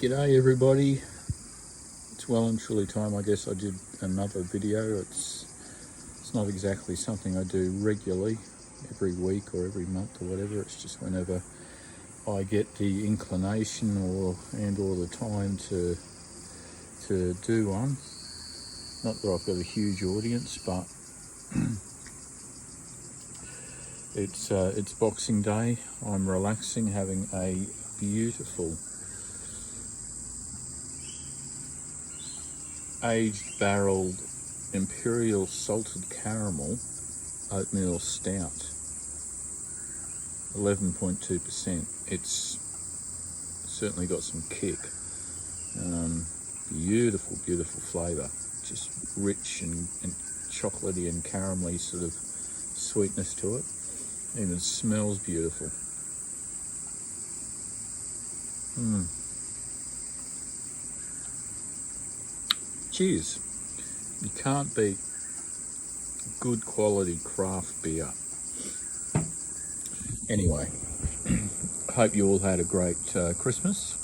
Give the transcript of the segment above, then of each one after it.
G'day everybody, it's well and truly time. I guess I did another video. It's not exactly something I do regularly, every week or every month or whatever. It's just whenever I get the inclination or the time to do one. Not that I've got a huge audience, but it's Boxing Day. I'm relaxing, having a beautiful aged barreled imperial salted caramel oatmeal stout, 11.2%. It's certainly got some kick. Beautiful flavour, just rich and chocolatey and caramelly sort of sweetness to it. Even smells beautiful. Cheers. You can't beat good quality craft beer. Anyway, hope you all had a great Christmas,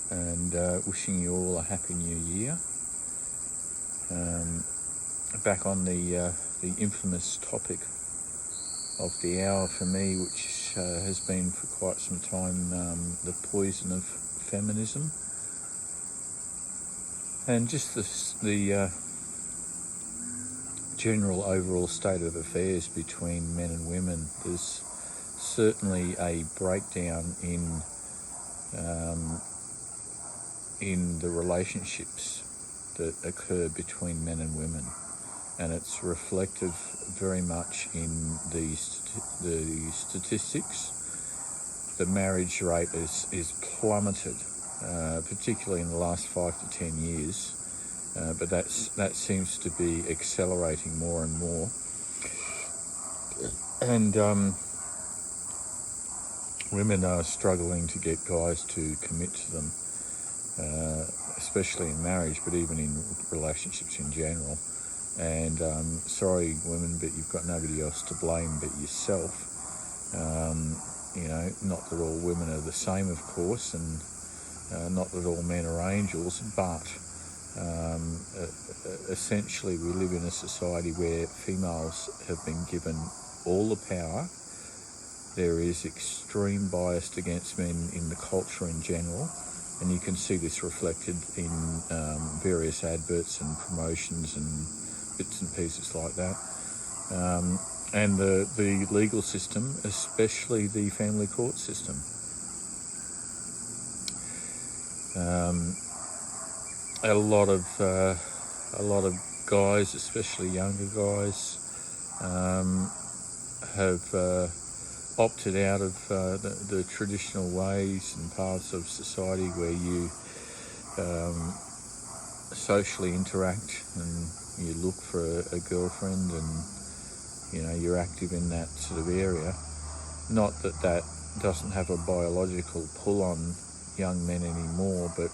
and wishing you all a happy new year. Back on the infamous topic of the hour for me, which has been for quite some time, the poison of feminism. And just the general overall state of affairs between men and women. There's certainly a breakdown in the relationships that occur between men and women, and it's reflective very much in the statistics. The marriage rate is plummeted. Particularly in the last 5 to 10 years, but that seems to be accelerating more and more. And women are struggling to get guys to commit to them, especially in marriage, but even in relationships in general. And sorry, women, but you've got nobody else to blame but yourself. Not that all women are the same, of course, and not that all men are angels, but essentially we live in a society where females have been given all the power. There is extreme bias against men in the culture in general, and you can see this reflected in various adverts and promotions and bits and pieces like that. And the legal system, especially the family court system. A lot of guys, especially younger guys, have opted out of the traditional ways and paths of society where you socially interact and you look for a girlfriend, and you're active in that sort of area. Not that doesn't have a biological pull on young men anymore, but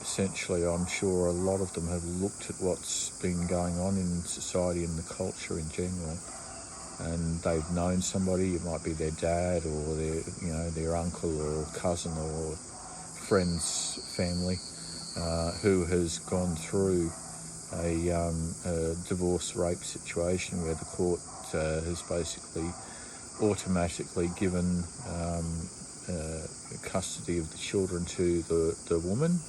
essentially I'm sure a lot of them have looked at what's been going on in society and the culture in general, and they've known somebody. It might be their dad or their uncle or cousin or friend's family who has gone through a divorce rape situation where the court has basically automatically given custody of the children to the woman,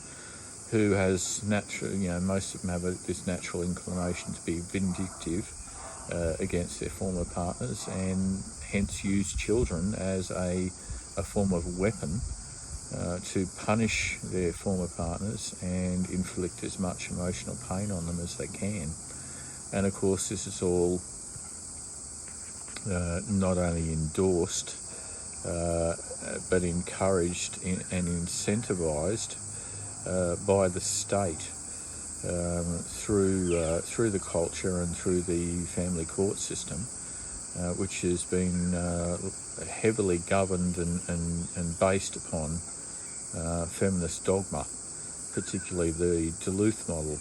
who has most of them have this natural inclination to be vindictive against their former partners, and hence use children as a form of weapon to punish their former partners and inflict as much emotional pain on them as they can. And of course this is all not only endorsed but encouraged and incentivised by the state through the culture and through the family court system, which has been heavily governed and based upon feminist dogma, particularly the Duluth model.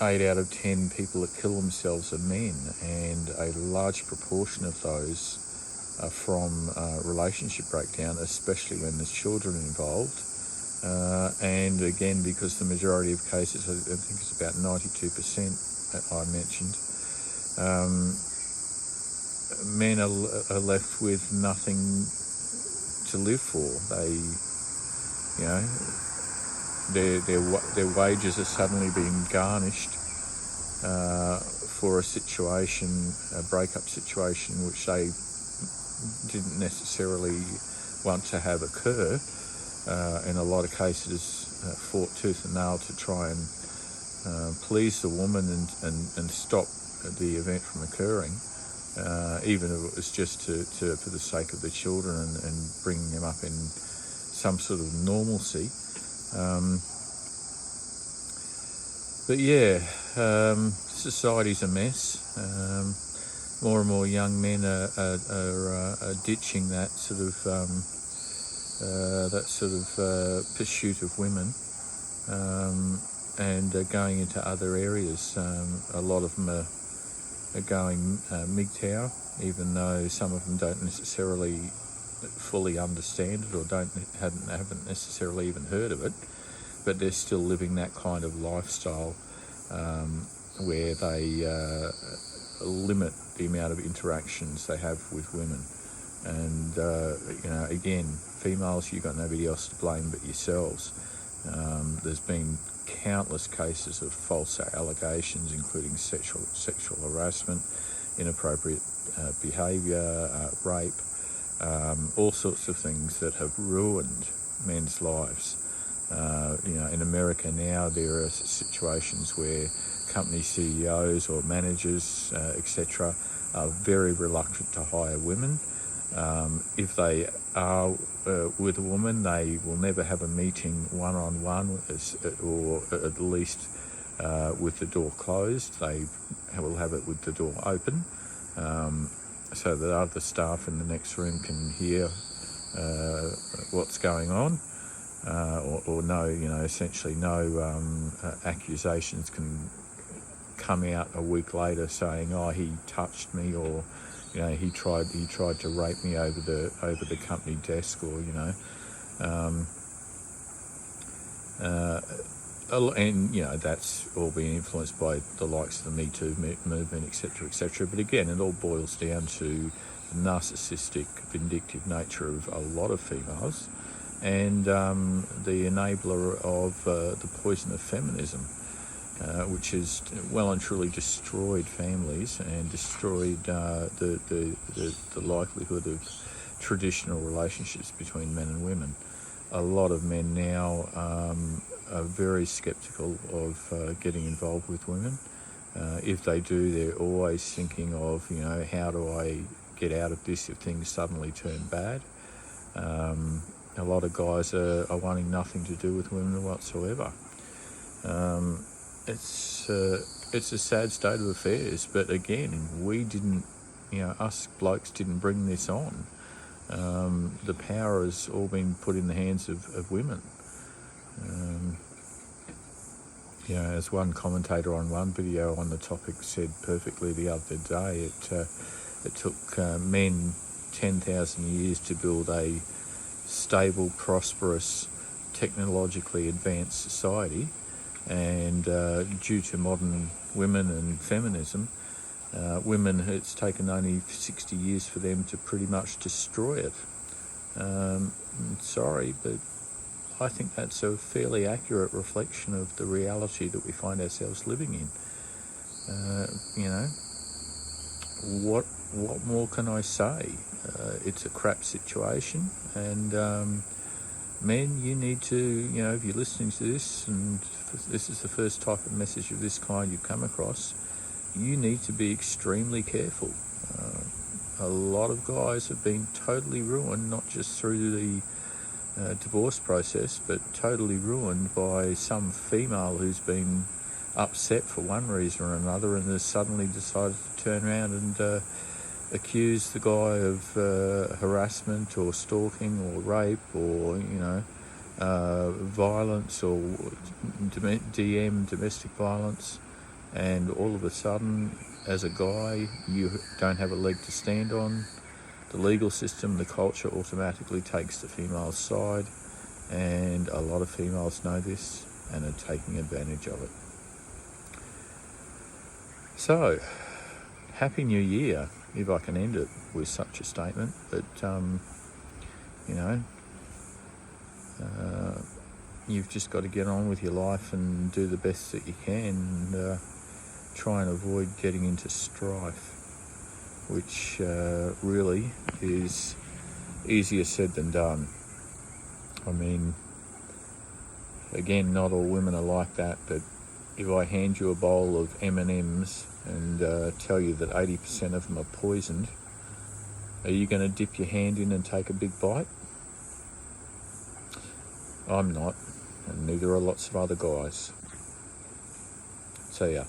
8 out of 10 people that kill themselves are men, and a large proportion of those from relationship breakdown, especially when there's children involved. And again, because the majority of cases, I think it's about 92% that I mentioned, men are left with nothing to live for. They, their wages are suddenly being garnished for a situation, a breakup situation, which they didn't necessarily want to have occur. In a lot of cases, fought tooth and nail to try and please the woman and stop the event from occurring, even if it was just to for the sake of the children and bringing them up in some sort of normalcy. But yeah, society's a mess. More and more young men are ditching that sort of pursuit of women, and going into other areas. A lot of them are going MGTOW, even though some of them don't necessarily fully understand it or haven't necessarily even heard of it, but they're still living that kind of lifestyle where they limit the amount of interactions they have with women. And again, females, you've got nobody else to blame but yourselves. There's been countless cases of false allegations, including sexual harassment, inappropriate behaviour, rape, all sorts of things that have ruined men's lives. In America now, there are situations where company CEOs or managers, etc., are very reluctant to hire women. If they are with a woman, they will never have a meeting one-on-one, or at least with the door closed. They will have it with the door open, so that other staff in the next room can hear what's going on, or no, essentially no accusations can come out a week later saying, "Oh, he touched me," or he tried to rape me over the company desk, or and that's all being influenced by the likes of the Me Too movement, etc. But again, it all boils down to the narcissistic, vindictive nature of a lot of females, and the enabler of the poison of feminism, which has well and truly destroyed families and destroyed the likelihood of traditional relationships between men and women. A lot of men now are very sceptical of getting involved with women. If they do, they're always thinking of, how do I get out of this if things suddenly turn bad? A lot of guys are wanting nothing to do with women whatsoever. It's a sad state of affairs, but again, we didn't, us blokes didn't bring this on. The power has all been put in the hands of women. As one commentator on one video on the topic said perfectly the other day, it took men 10,000 years to build a stable, prosperous, technologically advanced society. And due to modern women and feminism, women, it's taken only 60 years for them to pretty much destroy it. Sorry, but I think that's a fairly accurate reflection of the reality that we find ourselves living in. What more can I say? It's a crap situation, and men, you need to, if you're listening to this, and this is the first type of message of this kind you've come across, you need to be extremely careful. A lot of guys have been totally ruined, not just through the divorce process, but totally ruined by some female who's been upset for one reason or another and has suddenly decided to turn around and accuse the guy of harassment or stalking or rape or violence or domestic violence, and all of a sudden, as a guy, you don't have a leg to stand on. the legal system, the culture automatically takes the female's side, and a lot of females know this and are taking advantage of it. So, Happy New Year, if I can end it with such a statement. But, you've just got to get on with your life and do the best that you can, and try and avoid getting into strife, which really is easier said than done. I mean, again, not all women are like that, but if I hand you a bowl of M&Ms and tell you that 80% of them are poisoned, are you going to dip your hand in and take a big bite? I'm not, and neither are lots of other guys. See ya.